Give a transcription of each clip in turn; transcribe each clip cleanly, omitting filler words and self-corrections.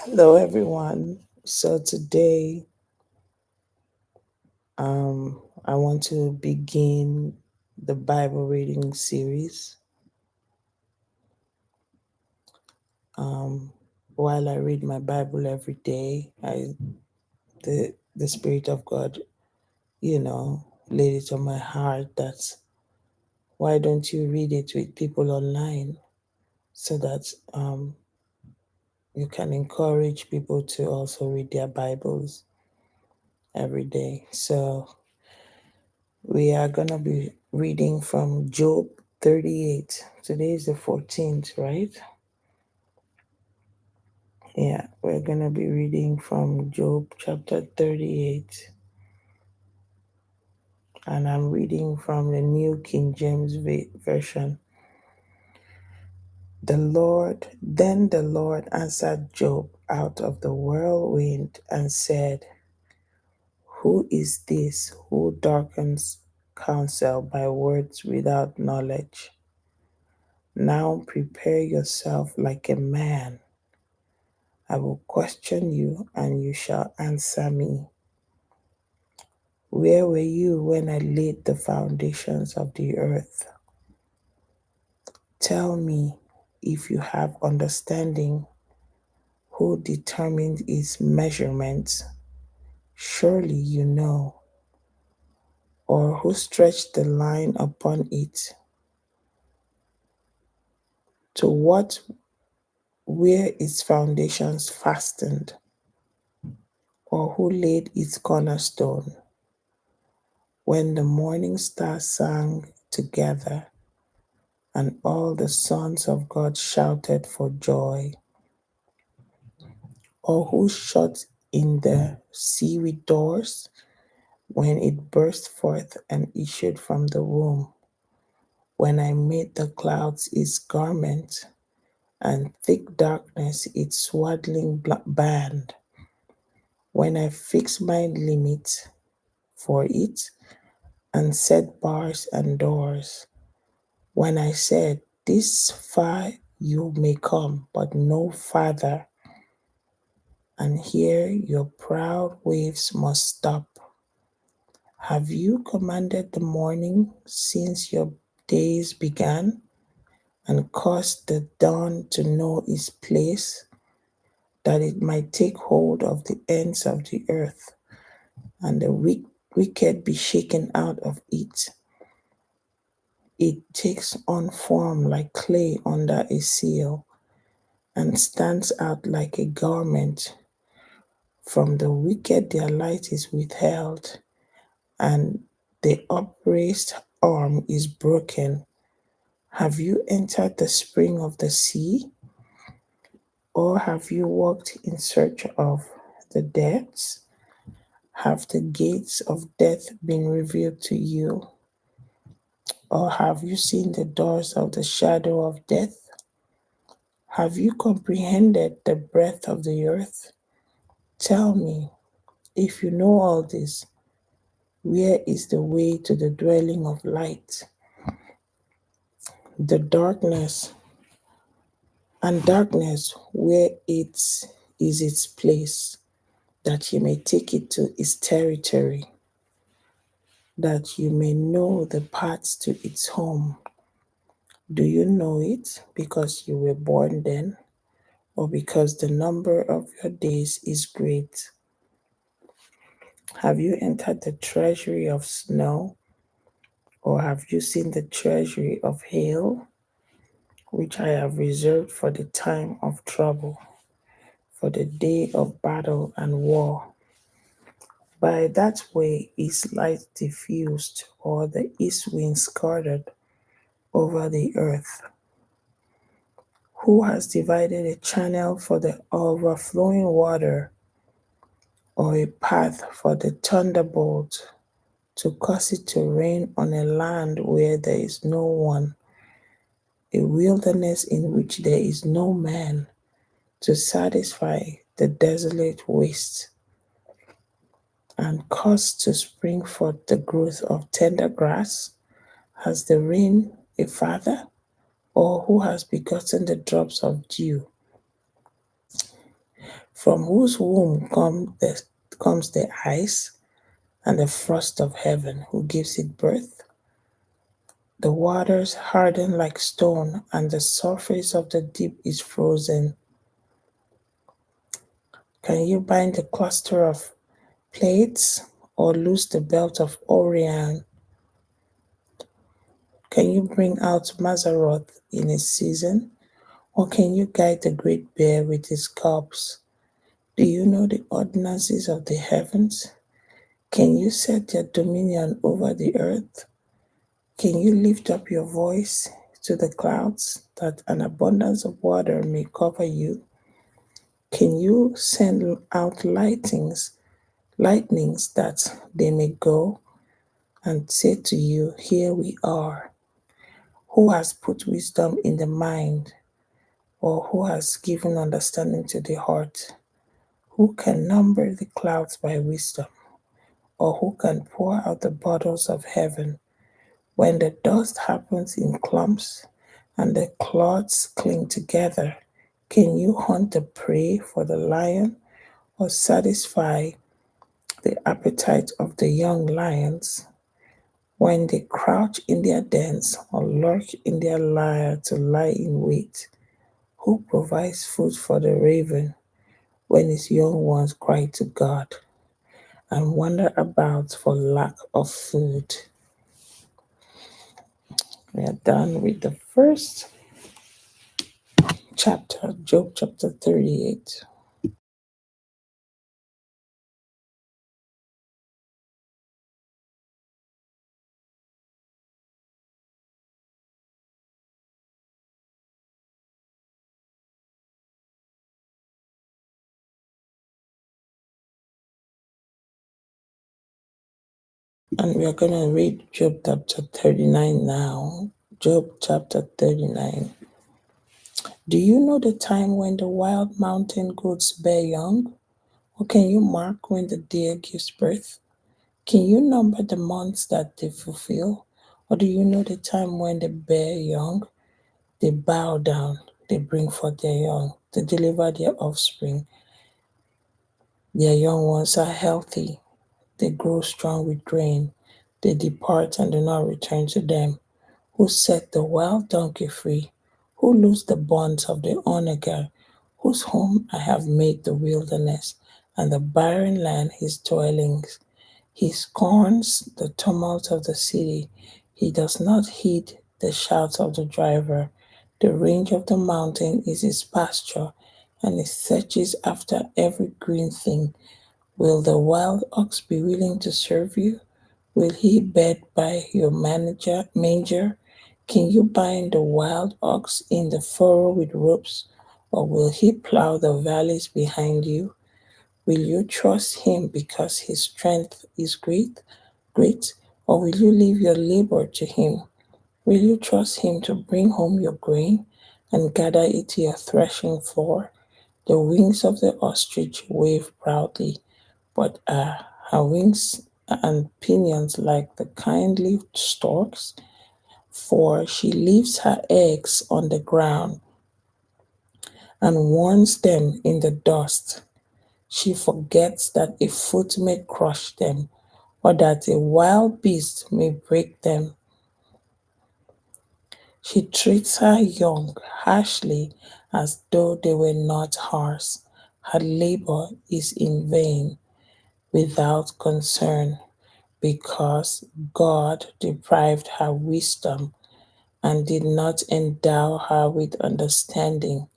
Hello, everyone. So today, I want to begin the Bible reading series. Um, while I read my Bible every day, the Spirit of God, laid it on my heart that why don't you read it with people online so that you can encourage people to also read their Bibles every day. So we are going to be reading from Job 38. Today is the 14th, right? Yeah, we're going to be reading from Job chapter 38. And I'm reading from the New King James Version. Then the Lord answered Job out of the whirlwind and said, "Who is this who darkens counsel by words without knowledge? Now prepare yourself like a man. I will question you, and you shall answer me. Where were you when I laid the foundations of the earth? Tell me, if you have understanding, who determined its measurements? Surely you know. Or who stretched the line upon it? To what were its foundations fastened? Or who laid its cornerstone? When the morning stars sang together, and all the sons of God shouted for joy, or who shut in the sea with doors when it burst forth and issued from the womb, when I made the clouds its garment and thick darkness its swaddling band, when I fixed my limit for it and set bars and doors, when I said, this far you may come, but no farther, and here your proud waves must stop. Have you commanded the morning since your days began, and caused the dawn to know its place, that it might take hold of the ends of the earth, and the wicked be shaken out of it? It takes on form like clay under a seal, and stands out like a garment. From the wicked their light is withheld, and the upraised arm is broken. Have you entered the spring of the sea? Or have you walked in search of the depths? Have the gates of death been revealed to you? Or have you seen the doors of the shadow of death? Have you comprehended the breadth of the earth? Tell me, if you know all this, where is the way to the dwelling of light? The darkness and darkness, where it is its place, that you may take it to its territory, that you may know the paths to its home. Do you know it because you were born then, or because the number of your days is great? Have you entered the treasury of snow, or have you seen the treasury of hail, which I have reserved for the time of trouble, for the day of battle and war? By that way is light diffused, or the east wind scattered over the earth. Who has divided a channel for the overflowing water, or a path for the thunderbolt, to cause it to rain on a land where there is no one, a wilderness in which there is no man, to satisfy the desolate waste, and cause to spring forth the growth of tender grass? Has the rain a father, or who has begotten the drops of dew? From whose womb comes the ice and the frost of heaven, who gives it birth? The waters harden like stone, and the surface of the deep is frozen. Can you bind the cluster of plates or loose the belt of Orion? Can you bring out Mazzaroth in its season? Or can you guide the great bear with his cubs? Do you know the ordinances of the heavens? Can you set their dominion over the earth? Can you lift up your voice to the clouds that an abundance of water may cover you? Can you send out lightnings that they may go and say to you, here we are? Who has put wisdom in the mind, or who has given understanding to the heart? Who can number the clouds by wisdom, or who can pour out the bottles of heaven? When the dust happens in clumps and the clods cling together, can you hunt the prey for the lion or satisfy the appetite of the young lions? When they crouch in their dens or lurk in their lair to lie in wait, who provides food for the raven when his young ones cry to God and wander about for lack of food? We are done with the first chapter, Job chapter 38. And we are going to read Job chapter 39 now. Job chapter 39. Do you know the time when the wild mountain goats bear young? Or can you mark when the deer gives birth? Can you number the months that they fulfill? Or do you know the time when they bear young? They bow down, they bring forth their young, they deliver their offspring. Their young ones are healthy, they grow strong with grain. They depart and do not return to them. Who set the wild donkey free? Who loosed the bonds of the onager? Whose home I have made the wilderness, and the barren land his dwellings. He scorns the tumult of the city. He does not heed the shouts of the driver. The range of the mountain is his pasture, and he searches after every green thing. Will the wild ox be willing to serve you? Will he bed by your manger? Can you bind the wild ox in the furrow with ropes, or will he plow the valleys behind you? Will you trust him because his strength is great, or will you leave your labor to him? Will you trust him to bring home your grain and gather it to your threshing floor? The wings of the ostrich wave proudly, but her wings and pinions like the kindly storks, for she leaves her eggs on the ground and warns them in the dust. She forgets that a foot may crush them, or that a wild beast may break them. She treats her young harshly as though they were not hers. Her labor is in vain, without concern, because God deprived her wisdom and did not endow her with understanding.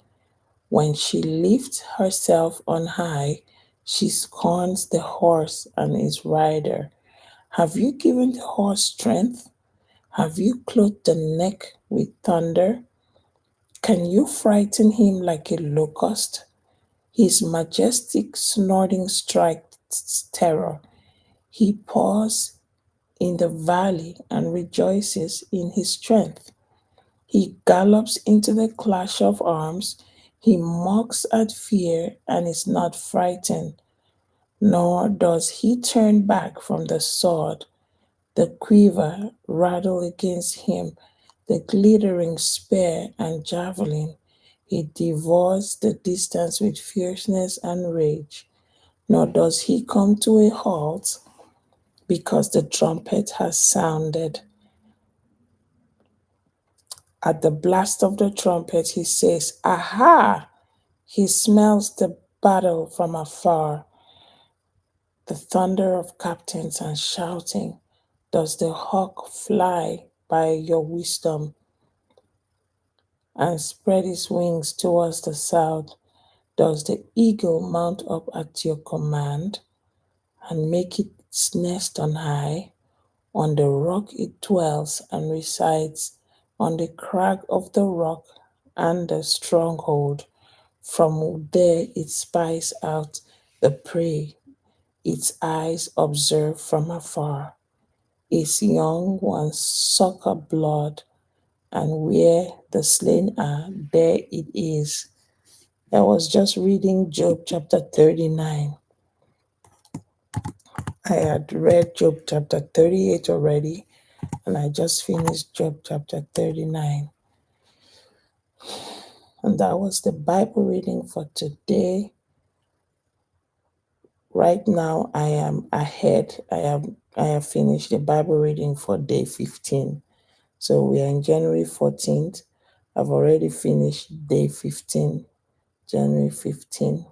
When she lifts herself on high, she scorns the horse and his rider. Have you given the horse strength? Have you clothed the neck with thunder? Can you frighten him like a locust? His majestic snorting strikes terror. He paws in the valley and rejoices in his strength. He gallops into the clash of arms. He mocks at fear and is not frightened, nor does he turn back from the sword. The quiver rattle against him, the glittering spear and javelin. It devours the distance with fierceness and rage, nor does he come to a halt because the trumpet has sounded. At the blast of the trumpet, he says, Aha! He smells the battle from afar, the thunder of captains and shouting. Does the hawk fly by your wisdom and spread his wings towards the south? Does the eagle mount up at your command and make its nest on high? On the rock it dwells and resides, on the crag of the rock and the stronghold. From there it spies out the prey, its eyes observe from afar. Its young ones suck up blood, and where the slain are, there it is. I was just reading Job chapter 39. I had read Job chapter 38 already, and I just finished Job chapter 39. And that was the Bible reading for today. Right now I am ahead. I have finished the Bible reading for day 15. So we are in January 14th. I've already finished day 15, January 15.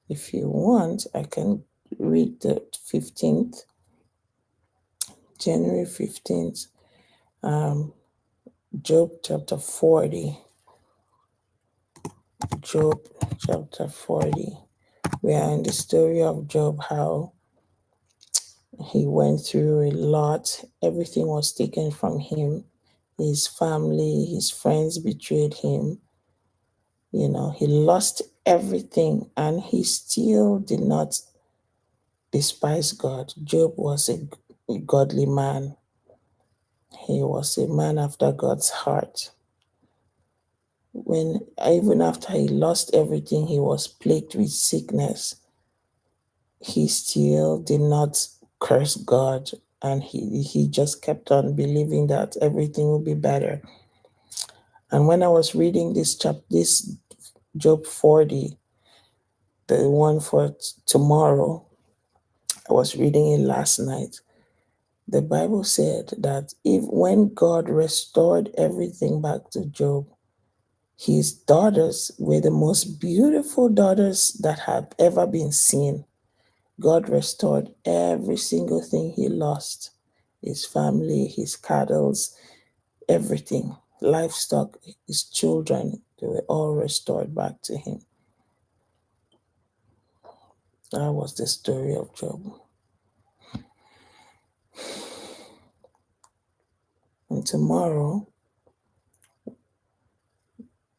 If you want, I can read the 15th, January 15th, Job chapter 40. Job chapter 40. We are in the story of Job, how he went through a lot. Everything was taken from him. His family, his friends betrayed him. He lost everything and he still did not despise God. Job was a godly man. He was a man after God's heart. Even after he lost everything, he was plagued with sickness. He still did not curse God, and he just kept on believing that everything will be better. And when I was reading this Job 40, the one for tomorrow, I was reading it last night. The Bible said that when God restored everything back to Job, his daughters were the most beautiful daughters that have ever been seen. God restored every single thing he lost, his family, his cattle, everything, livestock, his children, they were all restored back to him. That was the story of Job. And tomorrow,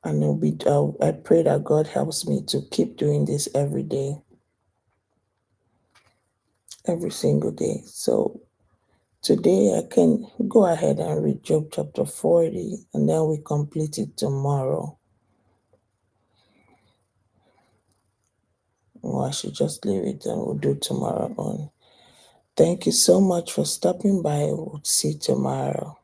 I pray that God helps me to keep doing this every day, every single day. So today I can go ahead and read Job chapter 40, and then we complete it tomorrow. Or I should just leave it and we'll do tomorrow on. Thank you so much for stopping by. We'll see you tomorrow.